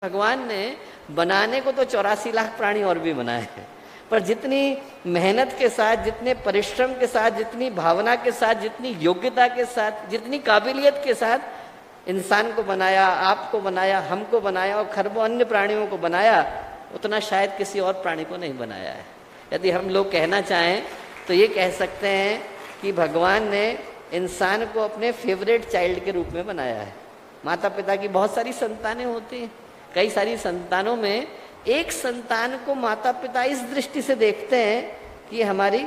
भगवान ने बनाने को तो 84 लाख प्राणी और भी बनाए हैं, पर जितनी मेहनत के साथ, जितने परिश्रम के साथ, जितनी भावना के साथ, जितनी योग्यता के साथ, जितनी काबिलियत के साथ इंसान को बनाया, आपको बनाया, हमको बनाया और खरबों अन्य प्राणियों को बनाया, उतना शायद किसी और प्राणी को नहीं बनाया है। यदि हम लोग कहना चाहें तो ये कह सकते हैं कि भगवान ने इंसान को अपने फेवरेट चाइल्ड के रूप में बनाया है। माता पिता की बहुत सारी संतानें होती हैं, कई सारी संतानों में एक संतान को माता पिता इस दृष्टि से देखते हैं कि हमारी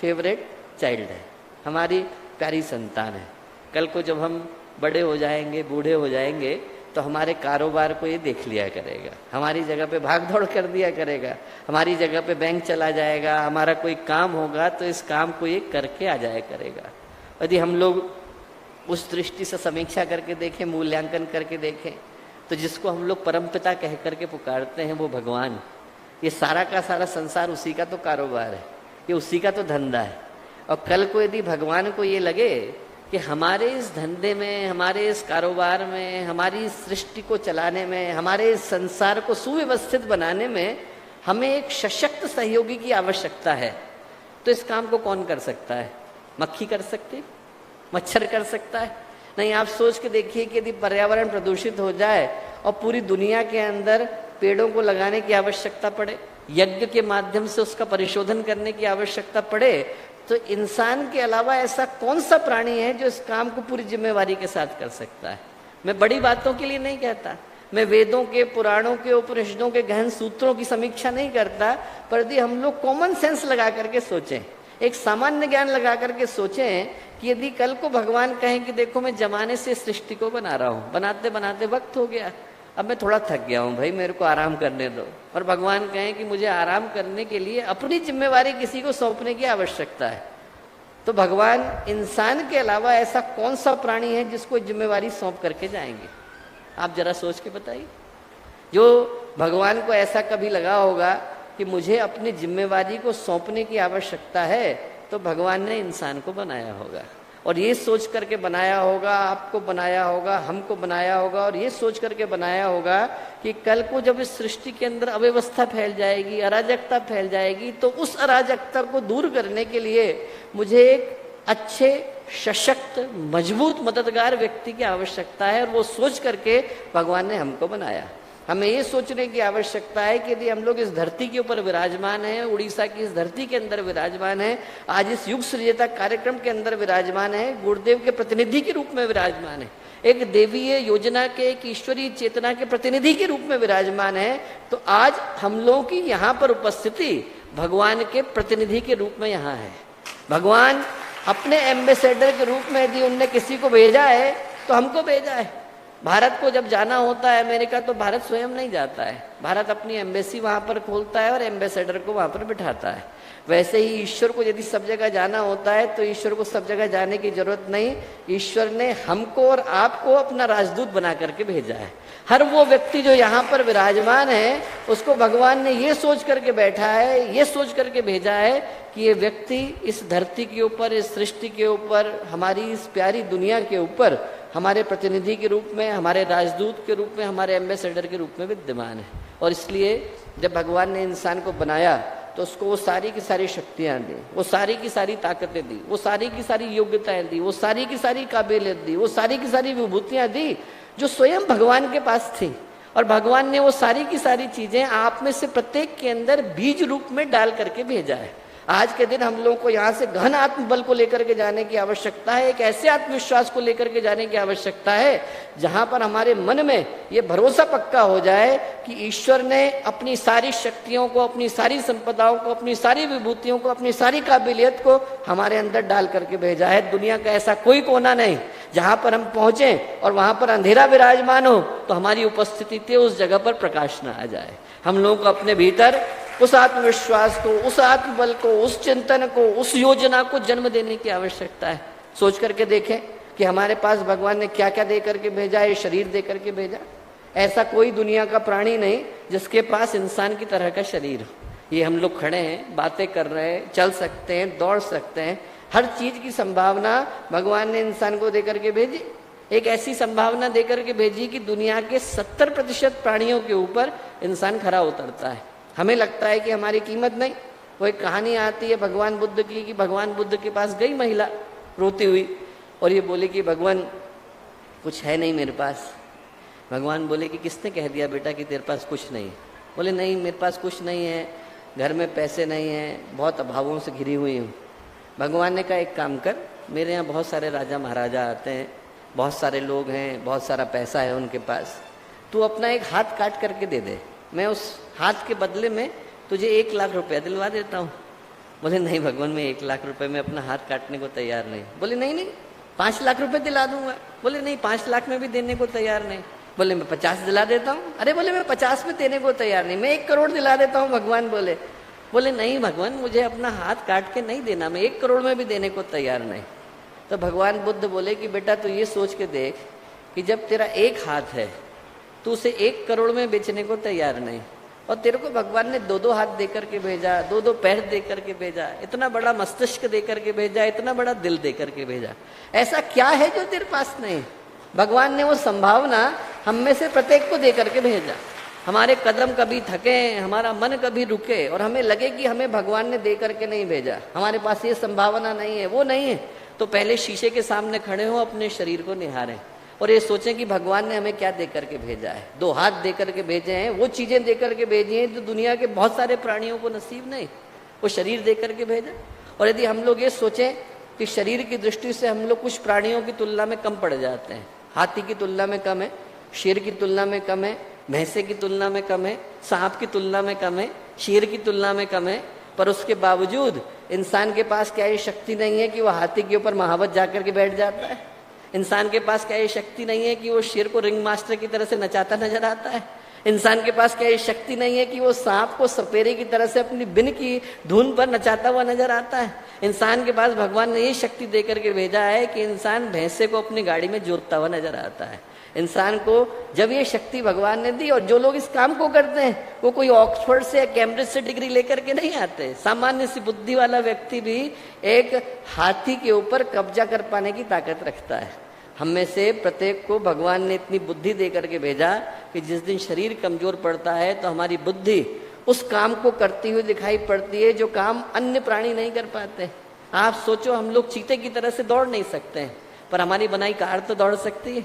फेवरेट चाइल्ड है, हमारी प्यारी संतान है। कल को जब हम बड़े हो जाएंगे, बूढ़े हो जाएंगे, तो हमारे कारोबार को ये देख लिया करेगा, हमारी जगह पे भाग दौड़ कर दिया करेगा, हमारी जगह पे बैंक चला जाएगा, हमारा कोई काम होगा तो इस काम को ये करके आ जाया करेगा। यदि हम लोग उस दृष्टि से समीक्षा करके देखें, मूल्यांकन करके देखें, तो जिसको हम लोग परमपिता कह करके पुकारते हैं वो भगवान, ये सारा का सारा संसार उसी का तो कारोबार है, ये उसी का तो धंधा है। और कल को यदि भगवान को ये लगे कि हमारे इस धंधे में, हमारे इस कारोबार में, हमारी इस सृष्टि को चलाने में, हमारे इस संसार को सुव्यवस्थित बनाने में हमें एक सशक्त सहयोगी की आवश्यकता है, तो इस काम को कौन कर सकता है? मक्खी कर सकती, मच्छर कर सकता है? नहीं। आप सोच के देखिए कि यदि पर्यावरण प्रदूषित हो जाए और पूरी दुनिया के अंदर पेड़ों को लगाने की आवश्यकता पड़े, यज्ञ के माध्यम से उसका परिशोधन करने की आवश्यकता पड़े, तो इंसान के अलावा ऐसा कौन सा प्राणी है जो इस काम को पूरी जिम्मेवारी के साथ कर सकता है? मैं बड़ी बातों के लिए नहीं कहता, मैं वेदों के, पुराणों के, उपनिषदों के गहन सूत्रों की समीक्षा नहीं करता, पर यदि हम लोग कॉमन सेंस लगा करके सोचें, एक सामान्य ज्ञान लगा करके सोचें कि यदि कल को भगवान कहें कि देखो मैं जमाने से सृष्टि को बना रहा हूं, बनाते बनाते वक्त हो गया, अब मैं थोड़ा थक गया हूं भाई, मेरे को आराम करने दो, और भगवान कहें कि मुझे आराम करने के लिए अपनी जिम्मेवारी किसी को सौंपने की आवश्यकता है, तो भगवान इंसान के अलावा ऐसा कौन सा प्राणी है जिसको जिम्मेवारी सौंप करके जाएंगे? आप जरा सोच के बताइए। जो भगवान को ऐसा कभी लगा होगा कि मुझे अपनी जिम्मेवारी को सौंपने की आवश्यकता है, तो भगवान ने इंसान को बनाया होगा, और ये सोच करके बनाया होगा, आपको बनाया होगा, हमको बनाया होगा, और ये सोच करके बनाया होगा कि कल को जब इस सृष्टि के अंदर अव्यवस्था फैल जाएगी, अराजकता फैल जाएगी, तो उस अराजकता को दूर करने के लिए मुझे एक अच्छे, सशक्त, मजबूत, मददगार व्यक्ति की आवश्यकता है, और वो सोच करके भगवान ने हमको बनाया। हमें ये सोचने की आवश्यकता है कि यदि हम लोग इस धरती के ऊपर विराजमान हैं, उड़ीसा की इस धरती के अंदर विराजमान हैं, आज इस युग सृजता कार्यक्रम के अंदर विराजमान है, गुरुदेव के प्रतिनिधि के रूप में विराजमान है, एक देवीय योजना के, एक ईश्वरीय चेतना के प्रतिनिधि के रूप में विराजमान है, तो आज हम लोगों की यहाँ पर उपस्थिति भगवान के प्रतिनिधि के रूप में यहाँ है। भगवान अपने एम्बेसडर के रूप में यदि उनने किसी को भेजा है तो हमको भेजा है। भारत को जब जाना होता है अमेरिका, तो भारत स्वयं नहीं जाता है, भारत अपनी एम्बेसी वहां पर खोलता है और एम्बेसडर को वहां पर बिठाता है। वैसे ही ईश्वर को यदि सब जगह जाना होता है तो ईश्वर को सब जगह जाने की जरूरत नहीं, ईश्वर ने हमको और आपको अपना राजदूत बना करके भेजा है। हर वो व्यक्ति जो यहाँ पर विराजमान है उसको भगवान ने ये सोच करके बैठा है, ये सोच करके भेजा है कि ये व्यक्ति इस धरती के ऊपर, इस सृष्टि के ऊपर, हमारी इस प्यारी दुनिया के ऊपर हमारे प्रतिनिधि के रूप में, हमारे राजदूत के रूप में, हमारे एम्बेसडर के रूप में विद्यमान है। और इसलिए जब भगवान ने इंसान को बनाया तो उसको वो सारी की सारी शक्तियां दी, वो सारी की सारी ताकतें दी, वो सारी की सारी योग्यताएं दी, वो सारी की सारी काबिलियत दी, वो सारी की सारी विभूतियां दी जो स्वयं भगवान के पास थी। और भगवान ने वो सारी की सारी चीजें आप में से प्रत्येक के अंदर बीज रूप में डाल करके भेजा है। आज के दिन हम लोगों को यहाँ से गहन आत्मबल को लेकर के जाने की आवश्यकता है, एक ऐसे आत्मविश्वास को लेकर के जाने की आवश्यकता है जहां पर हमारे मन में ये भरोसा पक्का हो जाए कि ईश्वर ने अपनी सारी शक्तियों को, अपनी सारी संपदाओं को, अपनी सारी विभूतियों को, अपनी सारी काबिलियत को हमारे अंदर डाल करके भेजा है। दुनिया का ऐसा कोई कोना नहीं जहां पर हम पहुंचे और वहां पर अंधेरा विराजमान हो तो हमारी उपस्थिति से उस जगह पर प्रकाश न आ जाए। हम लोगों को अपने भीतर उस आत्मविश्वास को, उस आत्मबल को, उस चिंतन को, उस योजना को जन्म देने की आवश्यकता है। सोच करके देखें कि हमारे पास भगवान ने क्या क्या दे करके भेजा है, शरीर दे करके भेजा। ऐसा कोई दुनिया का प्राणी नहीं जिसके पास इंसान की तरह का शरीर हो। ये हम लोग खड़े हैं, बातें कर रहे हैं, चल सकते हैं, दौड़ सकते हैं, हर चीज की संभावना भगवान ने इंसान को दे करके भेजी। एक ऐसी संभावना देकर के भेजी कि दुनिया के 70% प्राणियों के ऊपर इंसान खरा उतरता है। हमें लगता है कि हमारी कीमत नहीं। वो एक कहानी आती है भगवान बुद्ध की कि भगवान बुद्ध के पास गई महिला रोती हुई और ये बोली कि भगवान कुछ है नहीं मेरे पास। भगवान बोले कि किसने कह दिया बेटा कि तेरे पास कुछ नहीं है? बोले नहीं, मेरे पास कुछ नहीं है, घर में पैसे नहीं हैं, बहुत अभावों से घिरी हुई हूँ। भगवान ने कहा एक काम कर, मेरे यहाँ बहुत सारे राजा महाराजा आते हैं, बहुत सारे लोग हैं, बहुत सारा पैसा है उनके पास, तू अपना एक हाथ काट करके दे दे, मैं उस हाथ के बदले में तुझे 1 लाख रुपया दिलवा देता हूँ। बोले नहीं भगवान, मैं 1 लाख रुपए में अपना हाथ काटने को तैयार नहीं। बोले नहीं नहीं, 5 लाख रुपए दिला दूंगा। बोले नहीं, 5 लाख में भी देने को तैयार नहीं। बोले मैं 50 दिला देता हूँ। अरे बोले मैं 50 में देने को तैयार नहीं, मैं 1 करोड़ दिला देता हूँ। भगवान बोले नहीं भगवान, मुझे अपना हाथ काट के नहीं देना, मैं 1 करोड़ में भी देने को तैयार नहीं। तो भगवान बुद्ध बोले कि बेटा तू ये सोच के देख कि जब तेरा एक हाथ है, तू उसे 1 करोड़ में बेचने को तैयार नहीं, और तेरे को भगवान ने 2-2 हाथ दे करके भेजा, 2-2 पैर दे करके भेजा, इतना बड़ा मस्तिष्क दे करके भेजा, इतना बड़ा दिल दे करके भेजा, ऐसा क्या है जो तेरे पास नहीं? भगवान ने वो संभावना हम में से प्रत्येक को दे करके भेजा। हमारे कदम कभी थके, हमारा मन कभी रुके और हमें लगे कि हमें भगवान ने दे करके नहीं भेजा, हमारे पास ये संभावना नहीं है, वो नहीं है, तो पहले शीशे के सामने खड़े हो, अपने शरीर को निहारें और ये सोचें कि भगवान ने हमें क्या दे करके भेजा है। 2 हाथ दे करके भेजे हैं, वो चीजें दे करके भेजी हैं जो दुनिया के बहुत सारे प्राणियों को नसीब नहीं, वो शरीर दे करके भेजा। और यदि हम लोग ये सोचें कि शरीर की दृष्टि से हम लोग कुछ प्राणियों की तुलना में कम पड़ जाते हैं, हाथी की तुलना में कम है, शेर की तुलना में कम है, भैंसे की तुलना में कम है, सांप की तुलना में कम है, शेर की तुलना में कम है, पर उसके बावजूद इंसान के पास क्या ये शक्ति नहीं है कि वो हाथी के ऊपर महावत जाकर के बैठ जाता है? इंसान के पास क्या ये शक्ति नहीं है कि वो शेर को रिंग मास्टर की तरह से नचाता नजर आता है? इंसान के पास क्या ये शक्ति नहीं है कि वो सांप को सपेरे की तरह से अपनी बिन की धुन पर नचाता हुआ नजर आता है? इंसान के पास भगवान ने ये शक्ति दे करके भेजा है कि इंसान भैंसे को अपनी गाड़ी में जोतता हुआ नजर आता है। इंसान को जब ये शक्ति भगवान ने दी, और जो लोग इस काम को करते हैं वो कोई ऑक्सफोर्ड से या कैम्ब्रिज से डिग्री लेकर के नहीं आते, सामान्य सी बुद्धि वाला व्यक्ति भी एक हाथी के ऊपर कब्जा कर पाने की ताकत रखता है। हम में से प्रत्येक को भगवान ने इतनी बुद्धि दे करके भेजा कि जिस दिन शरीर कमजोर पड़ता है तो हमारी बुद्धि उस काम को करती हुई दिखाई पड़ती है जो काम अन्य प्राणी नहीं कर पाते। आप सोचो, हम लोग चीते की तरह से दौड़ नहीं सकते हैं, पर हमारी बनाई कार तो दौड़ सकती है।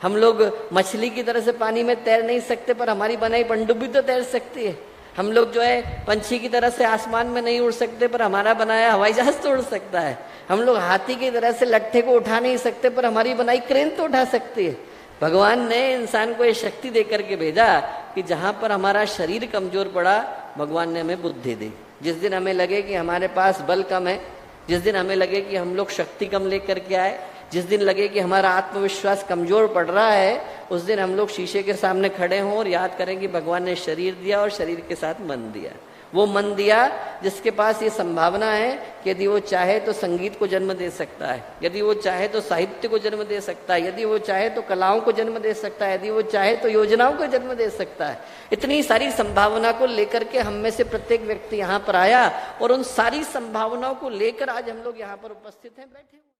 हम लोग मछली की तरह से पानी में तैर नहीं सकते, पर हमारी बनाई पनडुब्बी तो तैर सकती है। हम लोग जो है पंछी की तरह से आसमान में नहीं उड़ सकते, पर हमारा बनाया हवाई जहाज तो उड़ सकता है। हम लोग हाथी की तरह से लट्ठे को उठा नहीं सकते, पर हमारी बनाई क्रेन तो उठा सकती है। भगवान ने इंसान को ये शक्ति दे करके भेजा कि जहां पर हमारा शरीर कमजोर पड़ा, भगवान ने हमें बुद्धि दी। जिस दिन हमें लगे कि हमारे पास बल कम है, जिस दिन हमें लगे कि हम लोग शक्ति कम लेकर के आए, जिस दिन लगे कि हमारा आत्मविश्वास कमजोर पड़ रहा है, उस दिन हम लोग शीशे के सामने खड़े हों और याद करें कि भगवान ने शरीर दिया और शरीर के साथ मन दिया। वो मन दिया जिसके पास ये संभावना है कि यदि वो चाहे तो संगीत को जन्म दे सकता है, यदि वो चाहे तो साहित्य को जन्म दे सकता है, यदि वो चाहे तो कलाओं को जन्म दे सकता है, यदि वो चाहे तो योजनाओं को जन्म दे सकता है। इतनी सारी संभावना को लेकर के हम में से प्रत्येक व्यक्ति यहाँ पर आया और उन सारी संभावनाओं को लेकर आज हम लोग यहाँ पर उपस्थित हैं, बैठे।